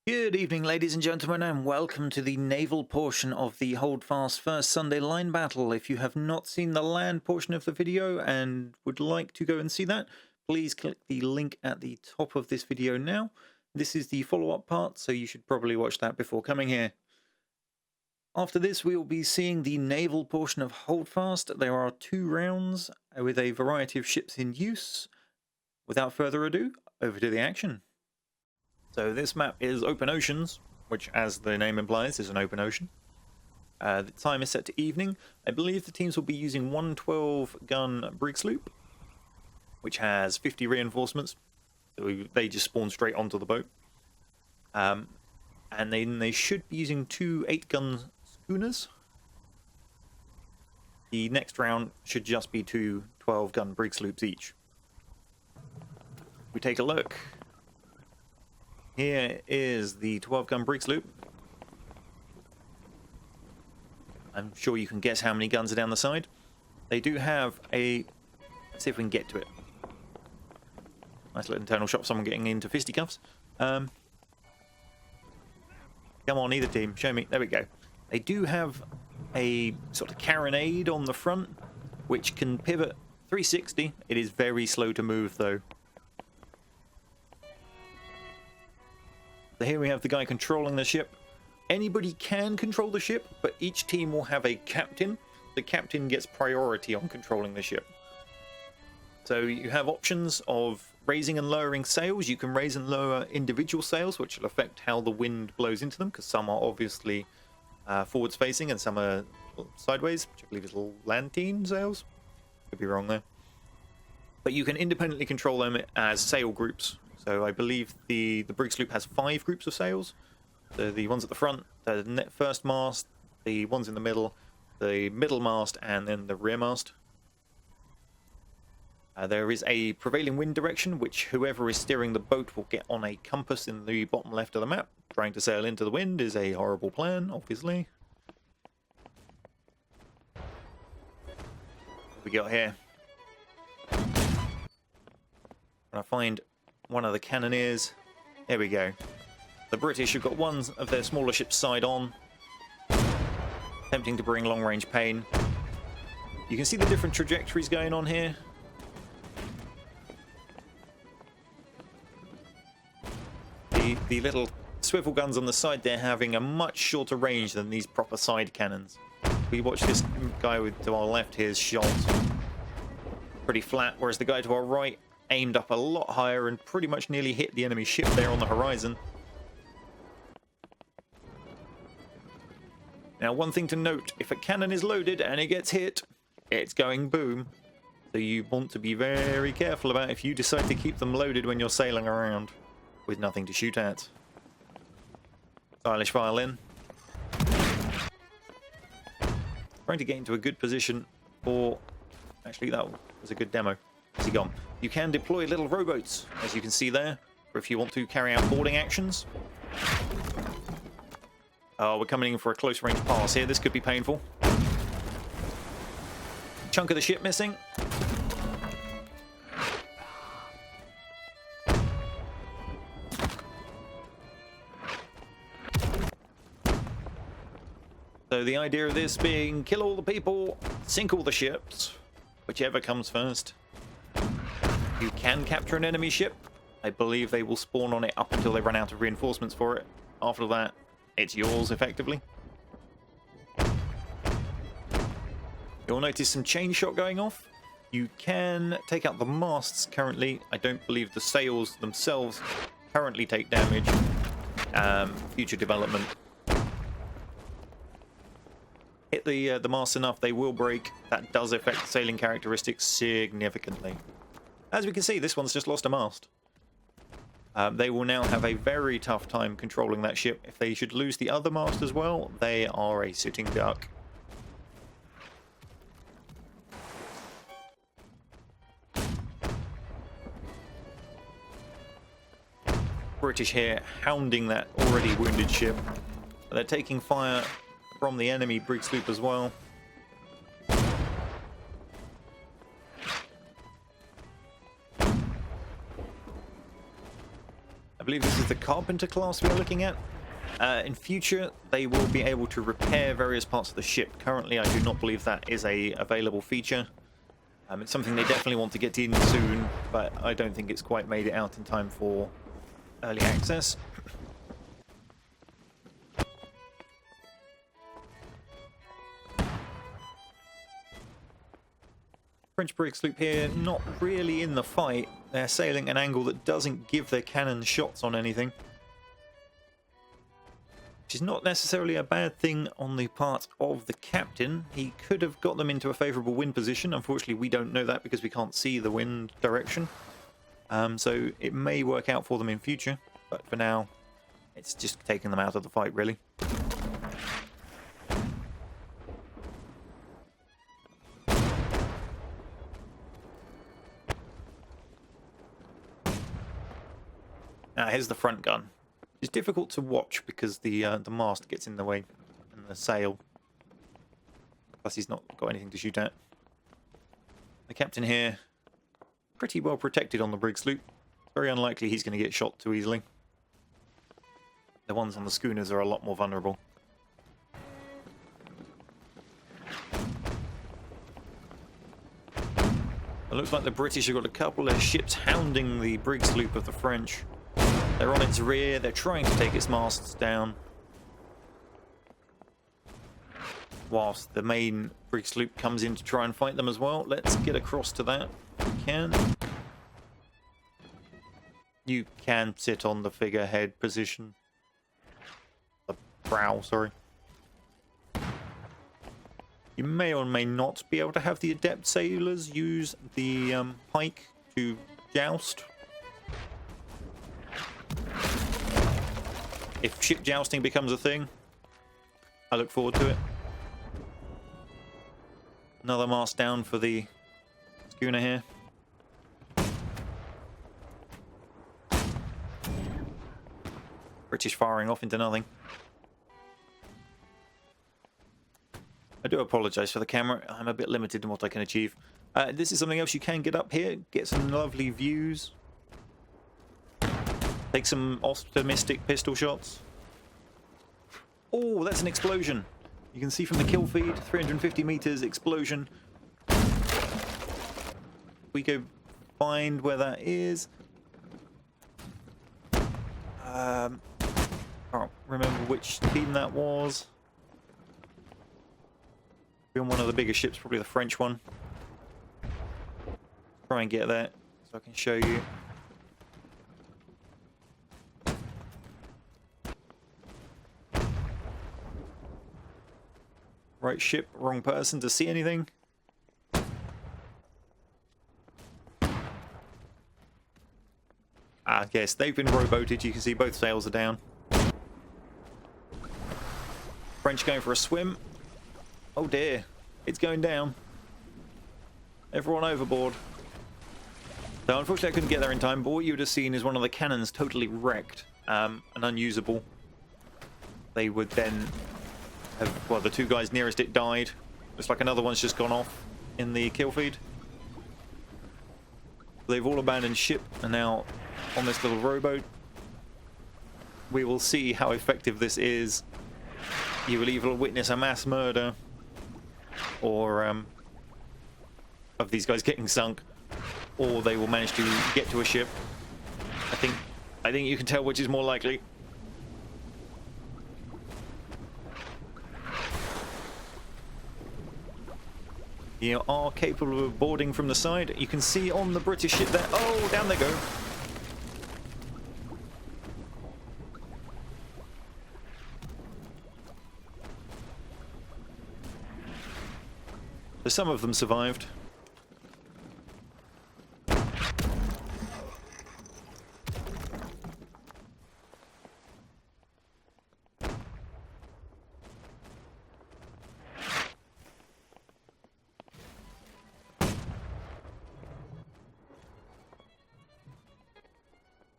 Good evening, ladies and gentlemen, and welcome to the naval portion of the Holdfast First Sunday Line Battle. If you have not seen the land portion of the video and would like to go and see that, please click the link at the top of this video now. This is the follow-up part, so you should probably watch that before coming here. After this, we will be seeing the naval portion of Holdfast. There are 2 rounds with a variety of ships in use. Without further ado, over to the action. So this map is open oceans, which, as the name implies, is an open ocean. The time is set to evening. I believe the teams will be using one 12-gun brig sloop, which has 50 reinforcements. So they just spawn straight onto the boat. And then they should be using 2 8-gun schooners. The next round should just be 2 12-gun brig sloops each. We take a look. Here is the 12-gun brig sloop. I'm sure you can guess how many guns are down the side. They do have a... Let's see if we can get to it. Nice little internal shot of someone getting into fisticuffs. Come on, either team. Show me. There we go. They do have a sort of carronade on the front, which can pivot 360. It is very slow to move, though. So here we have the guy controlling the ship. Anybody can control the ship, but each team will have a captain. The captain gets priority on controlling the ship. So you have options of raising and lowering sails. You can raise and lower individual sails, which will affect how the wind blows into them, because some are obviously forwards facing and some are sideways, which I believe is little lantine sails. Could be wrong there. But you can independently control them as sail groups. So I believe the brig sloop has 5 groups of sails. The ones at the front, the first mast, the ones in the middle mast, and then the rear mast. There is a prevailing wind direction, which whoever is steering the boat will get on a compass in the bottom left of the map. Trying to sail into the wind is a horrible plan, obviously. What we got here? I find one of the cannoneers. There we go. The British have got one of their smaller ships side on, attempting to bring long-range pain. You can see the different trajectories going on here. The little swivel guns on the side there having a much shorter range than these proper side cannons. We watch this guy to our left here's shot pretty flat, whereas the guy to our right aimed up a lot higher and pretty much nearly hit the enemy ship there on the horizon. Now, one thing to note, if a cannon is loaded and it gets hit, it's going boom. So you want to be very careful about if you decide to keep them loaded when you're sailing around with nothing to shoot at. Stylish violin. Trying to get into a good position for... Actually, that was a good demo. Where's he gone? You can deploy little rowboats, as you can see there, or if you want to carry out boarding actions. Oh, we're coming in for a close range pass here. This could be painful. Chunk of the ship missing. So the idea of this being kill all the people, sink all the ships, whichever comes first. You can capture an enemy ship. I believe they will spawn on it up until they run out of reinforcements for it. After that, it's yours, effectively. You'll notice some chain shot going off. You can take out the masts currently. I don't believe the sails themselves currently take damage. Future development. Hit the masts enough, they will break. That does affect the sailing characteristics significantly. As we can see, this one's just lost a mast. They will now have a very tough time controlling that ship. If they should lose the other mast as well, they are a sitting duck. British here hounding that already wounded ship. They're taking fire from the enemy brig sloop as well. believe this is the Carpenter class we are looking at. In future, they will be able to repair various parts of the ship. Currently, I do not believe that is a available feature. It's something they definitely want to get in soon, but I don't think it's quite made it out in time for early access. French brig sloop here, not really in the fight. They're sailing an angle that doesn't give their cannons shots on anything. Which is not necessarily a bad thing on the part of the captain. He could have got them into a favourable wind position. Unfortunately, we don't know that because we can't see the wind direction. So it may work out for them in future. But for now, it's just taking them out of the fight, really. Now here's the front gun. It's difficult to watch because the mast gets in the way and the sail. Plus he's not got anything to shoot at. The captain here, pretty well protected on the brig sloop. Very unlikely he's going to get shot too easily. The ones on the schooners are a lot more vulnerable. It looks like the British have got a couple of ships hounding the brig sloop of the French. They're on its rear, they're trying to take its masts down. Whilst the main brig sloop comes in to try and fight them as well. Let's get across to that if we can. You can sit on the figurehead position. The prow, sorry. You may or may not be able to have the adept sailors use the pike to joust. If ship jousting becomes a thing, I look forward to it. Another mast down for the schooner here. British firing off into nothing. I do apologise for the camera. I'm a bit limited in what I can achieve. This is something else you can get up here. Get some lovely views. Take some optimistic pistol shots. Oh, that's an explosion. You can see from the kill feed, 350 meters explosion. We go find where that is. Can't remember which team that was. Be on one of the bigger ships, probably the French one. Try and get that so I can show you. Right ship, wrong person to see anything. Ah, yes, they've been rowboated. You can see both sails are down. French going for a swim. Oh dear, it's going down. Everyone overboard. So unfortunately I couldn't get there in time, but what you would have seen is one of the cannons totally wrecked and unusable. They would then have, well, the two guys nearest it died. Looks like another one's just gone off in the kill feed. They've all abandoned ship and now on this little rowboat. We will see how effective this is. You will either witness a mass murder or of these guys getting sunk, or they will manage to get to a ship. I think you can tell which is more likely. You are capable of boarding from the side. You can see on the British ship there. Oh, down they go. So some of them survived.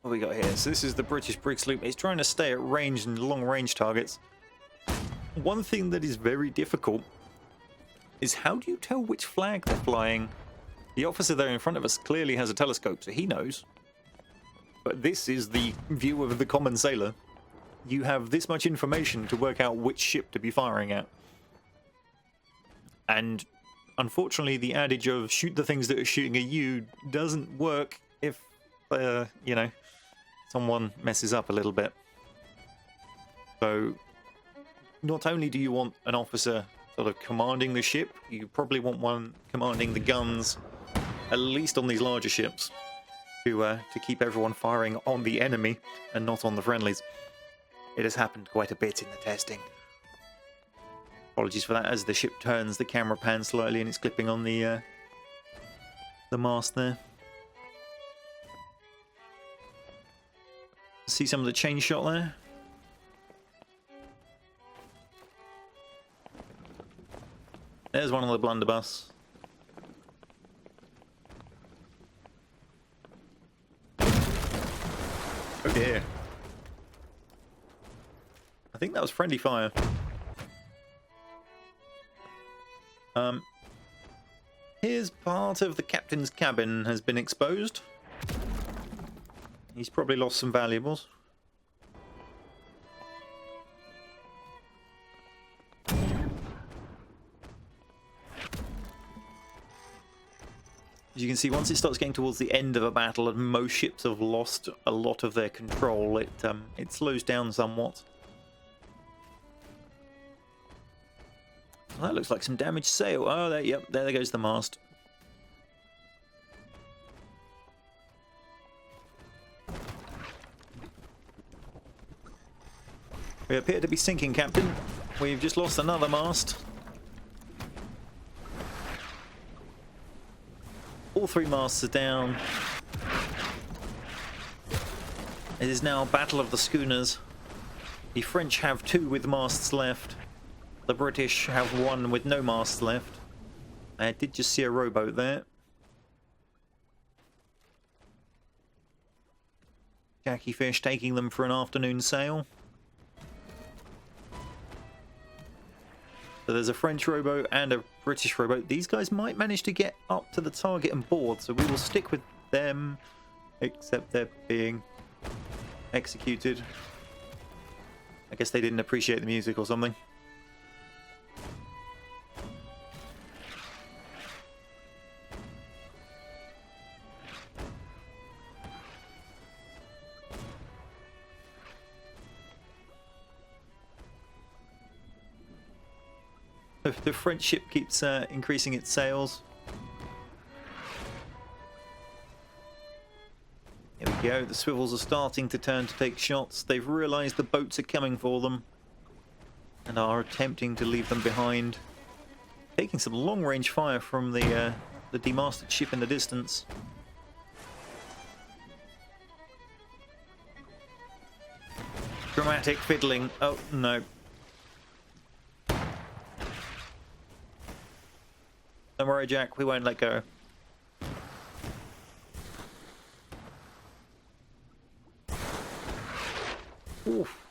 What we got here? So this is the British brig sloop. It's trying to stay at range and long range targets. One thing that is very difficult is how do you tell which flag they're flying? The officer there in front of us clearly has a telescope, so he knows. But this is the view of the common sailor. You have this much information to work out which ship to be firing at. And unfortunately, the adage of shoot the things that are shooting at you doesn't work if, you know, someone messes up a little bit. So, not only do you want an officer sort of commanding the ship, you probably want one commanding the guns, at least on these larger ships, to keep everyone firing on the enemy and not on the friendlies. It has happened quite a bit in the testing. Apologies for that. As the ship turns, the camera pans slightly and it's clipping on the mast there. See some of the chain shot there? There's one on the blunderbuss. Oh dear. I think that was friendly fire. Here's part of the captain's cabin has been exposed. He's probably lost some valuables. As you can see, once it starts getting towards the end of a battle and most ships have lost a lot of their control, it slows down somewhat. Well, that looks like some damaged sail. Oh, yep, there goes the mast. We appear to be sinking, Captain. We've just lost another mast. All three masts are down. It is now Battle of the Schooners. The French have 2 with masts left. The British have 1 with no masts left. I did just see a rowboat there. Jackie Fish taking them for an afternoon sail. So there's a French rowboat and a British rowboat. These guys might manage to get up to the target and board, so we will stick with them, except they're being executed. I guess they didn't appreciate the music or something. The French ship keeps increasing its sails. Here we go. The swivels are starting to turn to take shots. They've realised the boats are coming for them and are attempting to leave them behind. Taking some long-range fire from the demasted ship in the distance. Dramatic fiddling. Oh, no. Don't worry, Jack, we won't let go. Oof.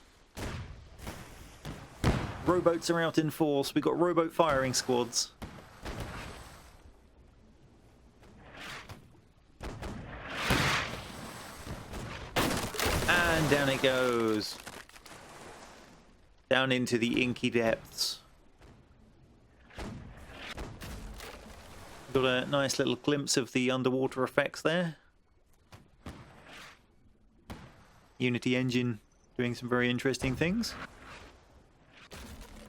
Rowboats are out in force. We've got rowboat firing squads. And down it goes. Down into the inky depths. Got a nice little glimpse of the underwater effects there. Unity engine doing some very interesting things.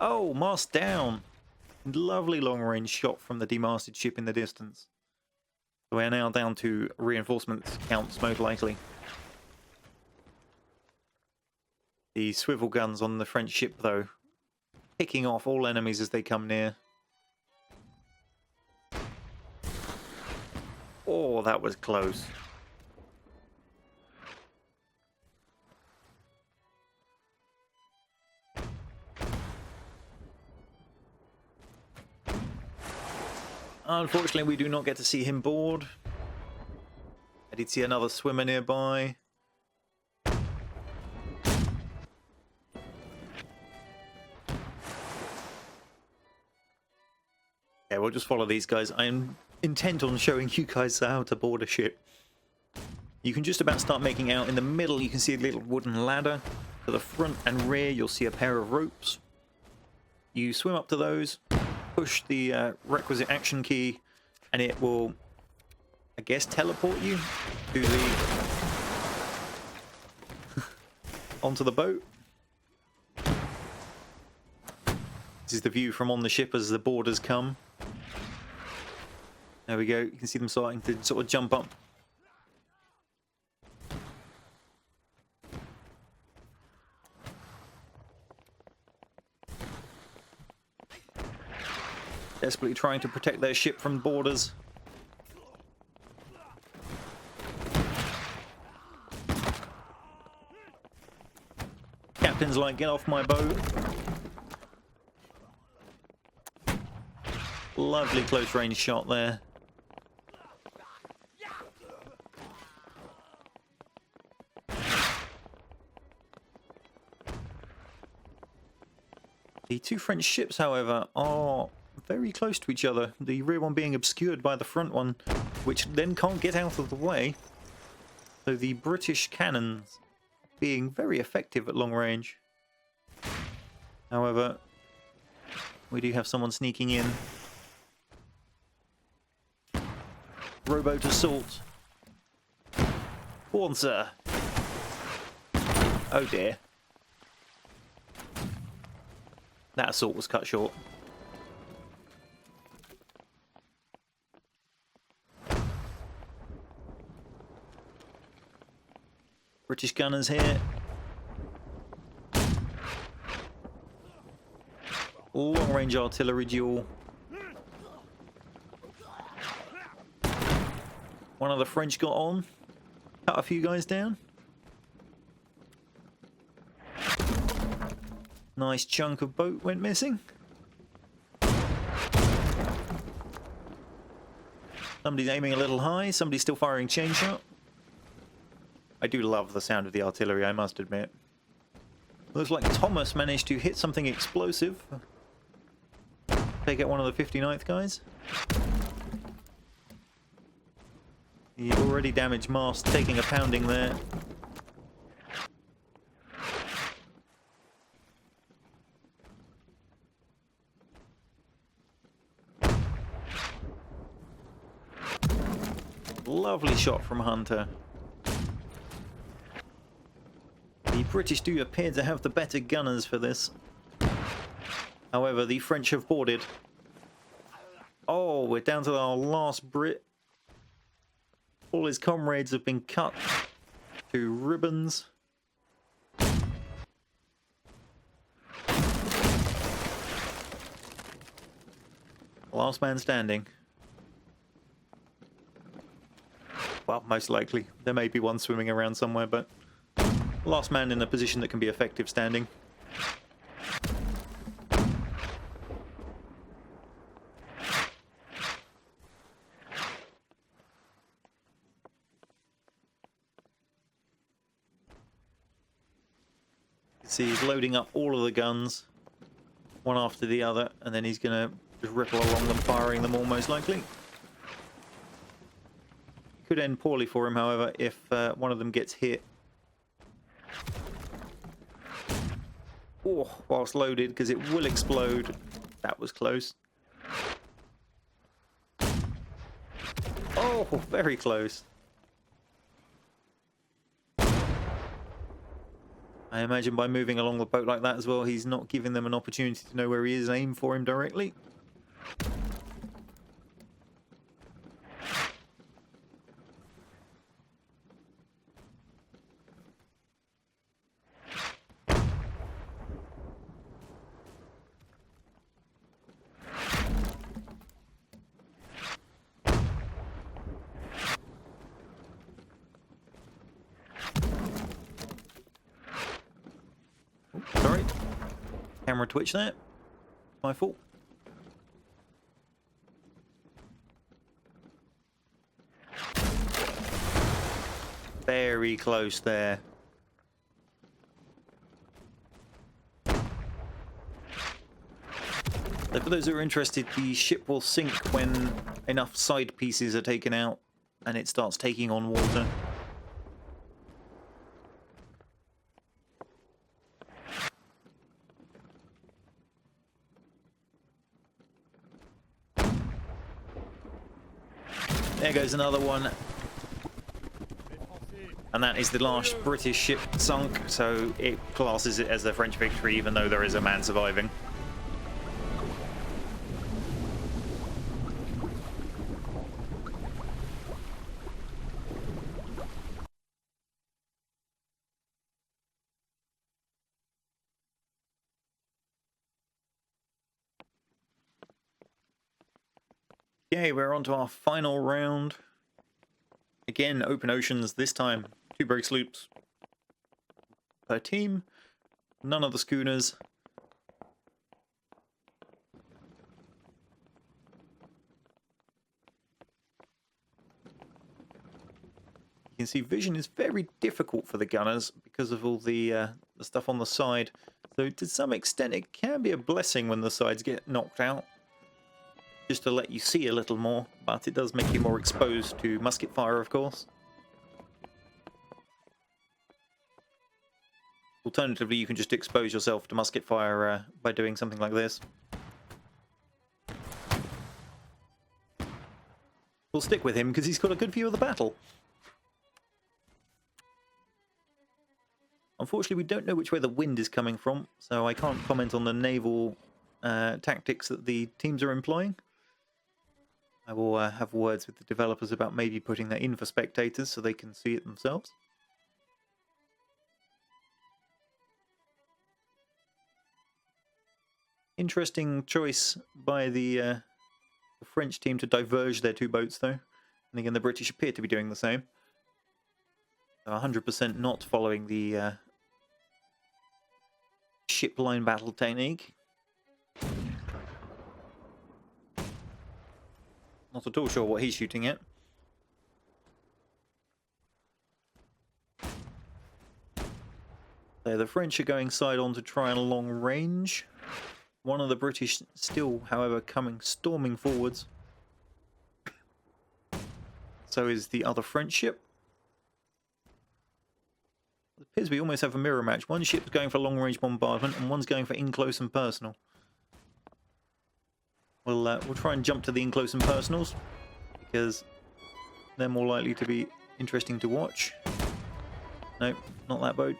Oh, mast down. Lovely long-range shot from the demasted ship in the distance. We are now down to reinforcements counts, most likely. The swivel guns on the French ship, though, picking off all enemies as they come near. Oh, that was close. Unfortunately, we do not get to see him board. I did see another swimmer nearby. Okay, we'll just follow these guys. I'm intent on showing you guys how to board a ship. You can just about start making out in the middle. You can see a little wooden ladder. To the front and rear, you'll see a pair of ropes. You swim up to those, push the requisite action key, and it will, I guess, teleport you to the onto the boat. This is the view from on the ship as the boarders come. There we go. You can see them starting to sort of jump up. Desperately trying to protect their ship from boarders. Captain's like, get off my boat. Lovely close range shot there. The two French ships, however, are very close to each other. The rear one being obscured by the front one, which then can't get out of the way. So the British cannons being very effective at long range. However, we do have someone sneaking in. Rowboat assault. Go on, sir. Oh dear. That assault was cut short. British gunners here. Long range artillery duel. One of the French got on. Cut a few guys down. Nice chunk of boat went missing. Somebody's aiming a little high. Somebody's still firing chain shot. I do love the sound of the artillery, I must admit. Looks like Thomas managed to hit something explosive. Take out one of the 59th guys. The already damaged mast taking a pounding there. Lovely shot from Hunter. The British do appear to have the better gunners for this. However, the French have boarded. Oh, we're down to our last Brit. All his comrades have been cut to ribbons. Last man standing. Well, most likely. There may be one swimming around somewhere, but last man in a position that can be effective standing. See, he's loading up all of the guns, one after the other, and then he's going to just ripple along them, firing them all most likely. Could end poorly for him, however, if one of them gets hit. Oh, whilst loaded, because it will explode. That was close. Oh, very close. I imagine by moving along the boat like that as well, he's not giving them an opportunity to know where he is and aim for him directly. Sorry. Camera twitch there. My fault. Very close there. So for those who are interested, the ship will sink when enough side pieces are taken out and it starts taking on water. there goes another one. And that is the last British ship sunk, so it classes it as a French victory, even though there is a man surviving. Okay, we're on to our final round. Again, open oceans this time. 2 brig sloops per team. None of the schooners. You can see vision is very difficult for the gunners because of all the stuff on the side. So to some extent it can be a blessing when the sides get knocked out, just to let you see a little more, but it does make you more exposed to musket fire, of course. Alternatively, you can just expose yourself to musket fire by doing something like this. We'll stick with him because he's got a good view of the battle. Unfortunately, we don't know which way the wind is coming from, so I can't comment on the naval tactics that the teams are employing. I will have words with the developers about maybe putting that in for spectators so they can see it themselves. Interesting choice by the French team to diverge their 2 boats, though. And again, the British appear to be doing the same. So 100% not following the ship line battle technique. Not at all sure what he's shooting at. So the French are going side on to try and long range. One of the British still, however, coming storming forwards. So is the other French ship. It appears we almost have a mirror match. One ship's going for long range bombardment and one's going for in close and personal. We'll try and jump to the in-close and personals, because they're more likely to be interesting to watch. Nope, not that boat.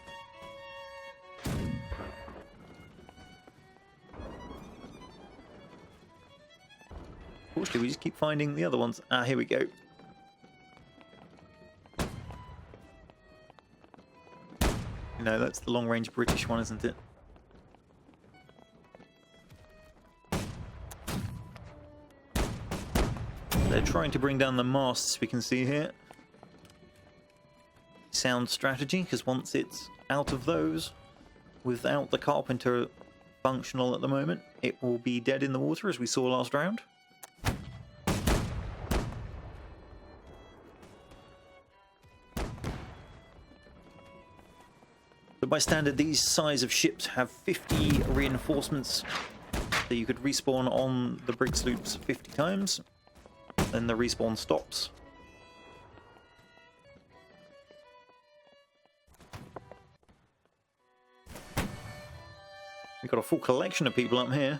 Fortunately, we just keep finding the other ones. Ah, here we go. You know, that's the long-range British one, isn't it? They're trying to bring down the masts, we can see here. Sound strategy, because once it's out of those, without the carpenter functional at the moment, it will be dead in the water, as we saw last round. So by standard, these size of ships have 50 reinforcements, so you could respawn on the brig sloops 50 times. Then the respawn stops. We've got a full collection of people up here.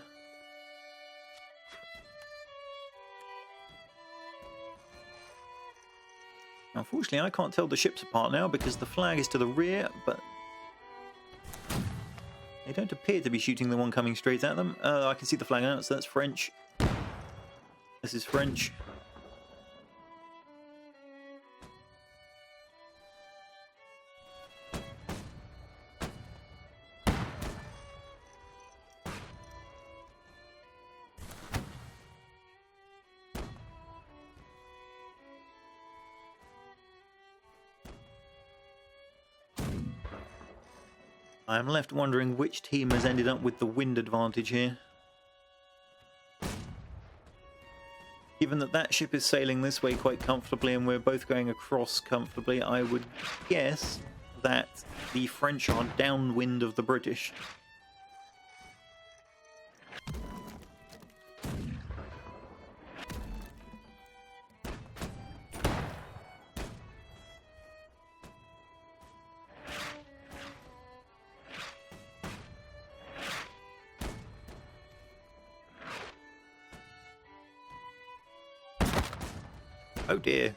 Unfortunately, I can't tell the ships apart now because the flag is to the rear, but they don't appear to be shooting the one coming straight at them. I can see the flag now, so that's French. This is French. I'm left wondering which team has ended up with the wind advantage here. Given that that ship is sailing this way quite comfortably and we're both going across comfortably, I would guess that the French are downwind of the British. Oh dear.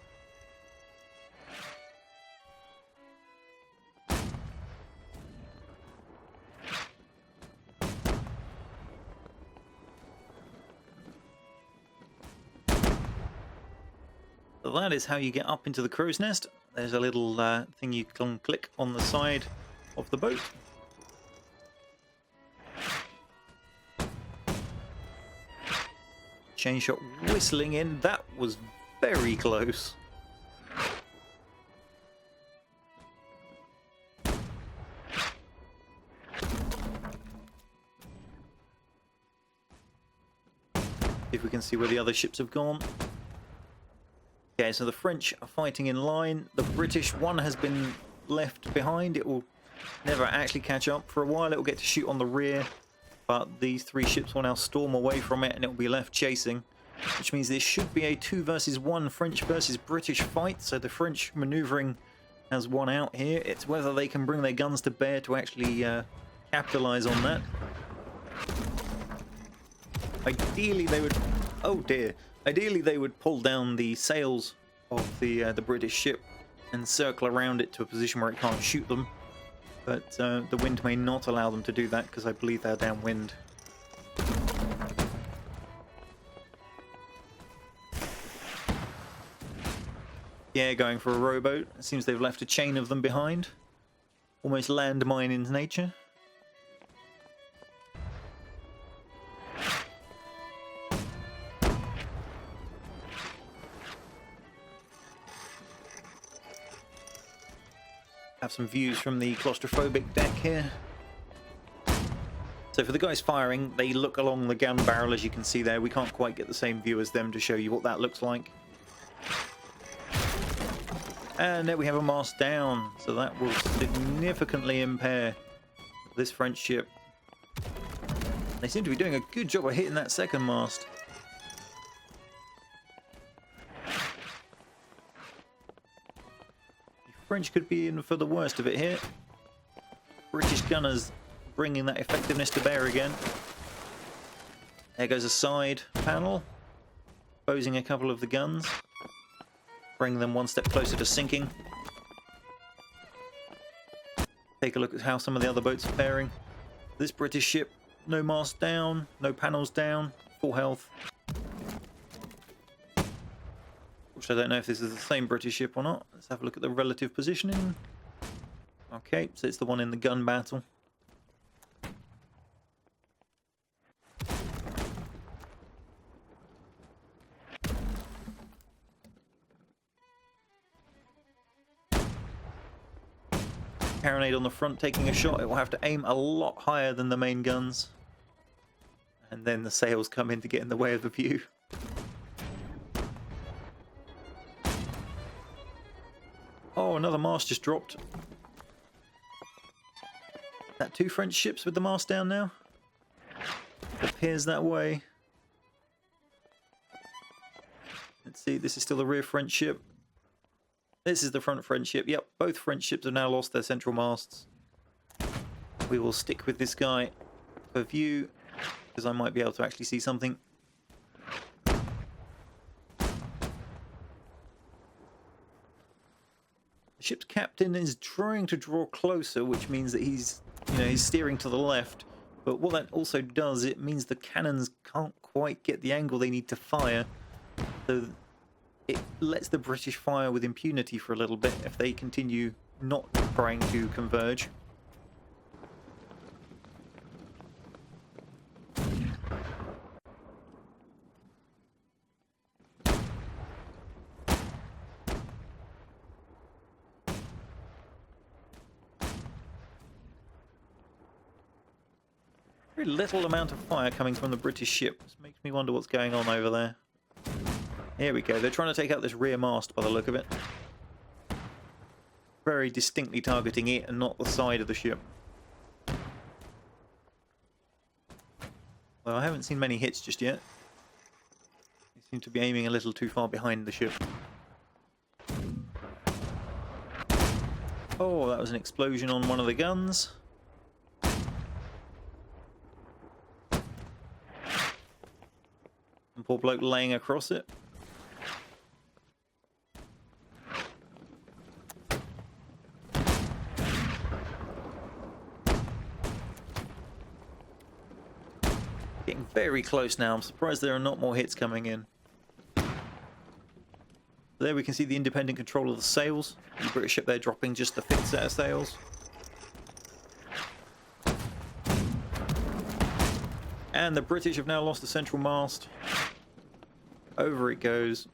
So that is how you get up into the crow's nest. There's a little thing you can click on the side of the boat. Chain shot whistling in. That was very close. If we can see where the other ships have gone. Okay, so the French are fighting in line. The British one has been left behind. It will never actually catch up. For a while it will get to shoot on the rear, but these three ships will now storm away from it and it will be left chasing, which means this should be a 2 versus 1 French versus British fight. So the French maneuvering has won out here. It's whether they can bring their guns to bear to actually capitalize on that. Ideally they would... oh dear. Ideally they would pull down the sails of the British ship and circle around it to a position where it can't shoot them. But the wind may not allow them to do that because I believe they're downwind. Yeah, going for a rowboat. It seems they've left a chain of them behind. Almost landmine in nature. Have some views from the claustrophobic deck here. So for the guys firing, they look along the gun barrel, as you can see there. We can't quite get the same view as them to show you what that looks like. And there we have a mast down, so that will significantly impair this French ship. They seem to be doing a good job of hitting that second mast. French could be in for the worst of it here. British gunners bringing that effectiveness to bear again. There goes a side panel, exposing a couple of the guns, bring them one step closer to sinking. Take a look at how some of the other boats are faring. This British ship, no mast down, no panels down, full health. Which I don't know if this is the same British ship or not. Let's have a look at the relative positioning. Okay, so it's the one in the gun battle. Carronade on the front taking a shot. It will have to aim a lot higher than the main guns. And then the sails come in to get in the way of the view. Oh, another mast just dropped. Is that 2 French ships with the mast down now? It appears that way. Let's see, this is still the rear French ship. This is the front French ship. Yep, both French ships have now lost their central masts. We will stick with this guy for view, because I might be able to actually see something. The ship's captain is trying to draw closer, which means that he's steering to the left. But what that also does, it means the cannons can't quite get the angle they need to fire. So it lets the British fire with impunity for a little bit if they continue not trying to converge. Very little amount of fire coming from the British ship. This makes me wonder what's going on over there. Here we go. They're trying to take out this rear mast by the look of it. Very distinctly targeting it and not the side of the ship. Well, I haven't seen many hits just yet. They seem to be aiming a little too far behind the ship. Oh, that was an explosion on one of the guns. And poor bloke laying across it. Getting very close now. I'm surprised there are not more hits coming in. There we can see the independent control of the sails. The British ship there dropping just the fifth set of sails. And the British have now lost the central mast. Over it goes.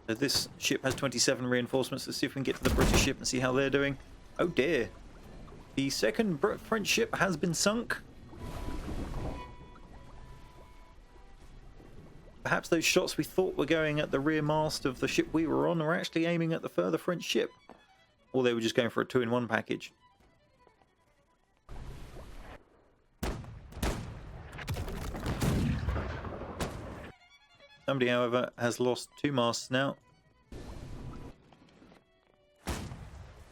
So this ship has 27 reinforcements. Let's see if we can get to the British ship and see how they're doing. Oh dear. The second French ship has been sunk. Perhaps those shots we thought were going at the rear mast of the ship we were on are actually aiming at the further French ship. Or they were just going for a 2-in-1 package. Somebody, however, has lost 2 masts now.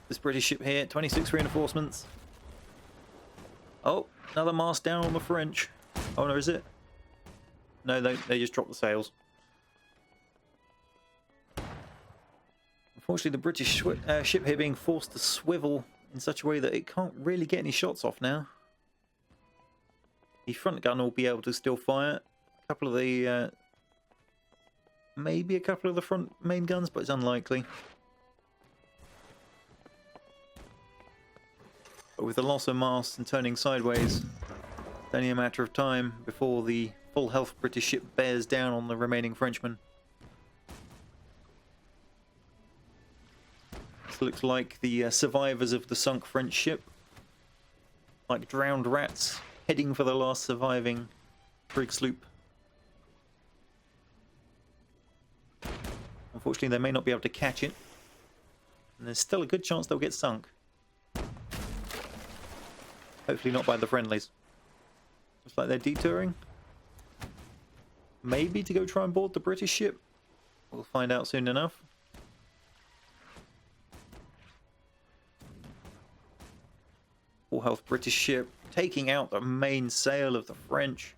This British ship here, 26 reinforcements. Oh, another mast down on the French. Oh no, is it? No, they just dropped the sails. Unfortunately, the British ship here being forced to swivel in such a way that it can't really get any shots off now. The front gun will be able to still fire. A couple of the... maybe a couple of the front main guns, but it's unlikely. But with the loss of masts and turning sideways, it's only a matter of time before the full health British ship bears down on the remaining Frenchmen. This looks like the survivors of the sunk French ship, like drowned rats heading for the last surviving brig sloop. Unfortunately, they may not be able to catch it, and there's still a good chance they'll get sunk. Hopefully not by the friendlies. Looks like they're detouring. Maybe to go try and board the British ship. We'll find out soon enough. Full health British ship taking out the main sail of the French.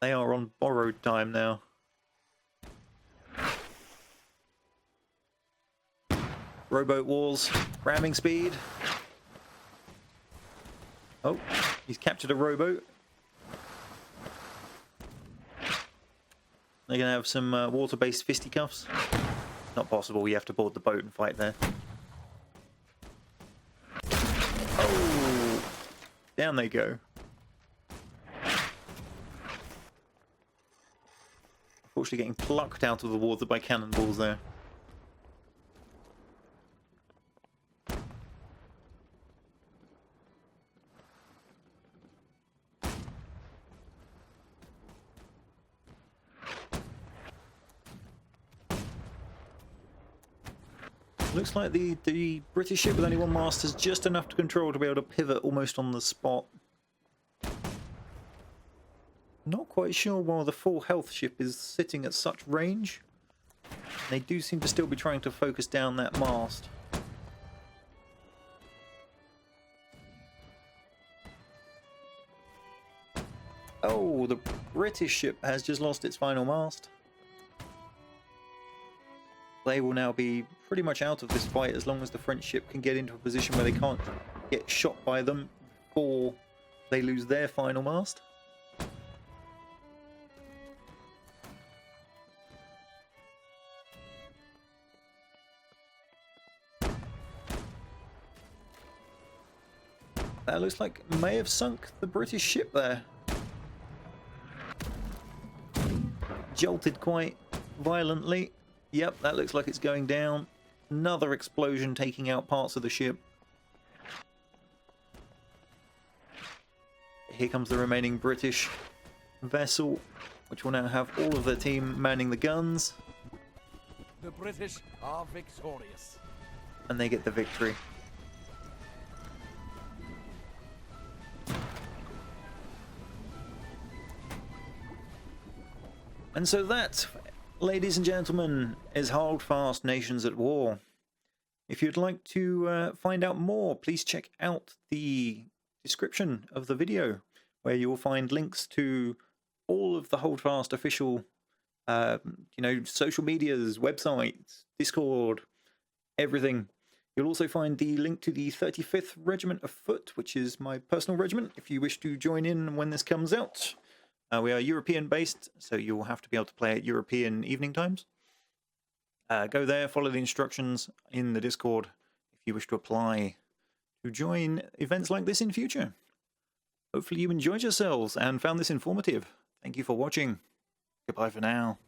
They are on borrowed time now. Rowboat walls, ramming speed. Oh, he's captured a rowboat. They're going to have some water-based fisticuffs. Not possible, you have to board the boat and fight there. Oh, down they go. Unfortunately getting plucked out of the water by cannonballs there. Looks like the British ship with only 1 mast has just enough to control to be able to pivot almost on the spot. Not quite sure why the full health ship is sitting at such range. They do seem to still be trying to focus down that mast. Oh, the British ship has just lost its final mast. They will now be pretty much out of this fight as long as the French ship can get into a position where they can't get shot by them before they lose their final mast. That looks like it may have sunk the British ship there. Jolted quite violently. Yep, that looks like it's going down. Another explosion taking out parts of the ship. Here comes the remaining British vessel, which will now have all of their team manning the guns. The British are victorious. And they get the victory. And so that, ladies and gentlemen, is Holdfast Nations at War. If you'd like to find out more, please check out the description of the video, where you will find links to all of the Holdfast official, social medias, websites, Discord, everything. You'll also find the link to the 35th Regiment of Foot, which is my personal regiment, if you wish to join in when this comes out. We are European-based, so you'll have to be able to play at European evening times. Go there, follow the instructions in the Discord if you wish to apply to join events like this in future. Hopefully you enjoyed yourselves and found this informative. Thank you for watching. Goodbye for now.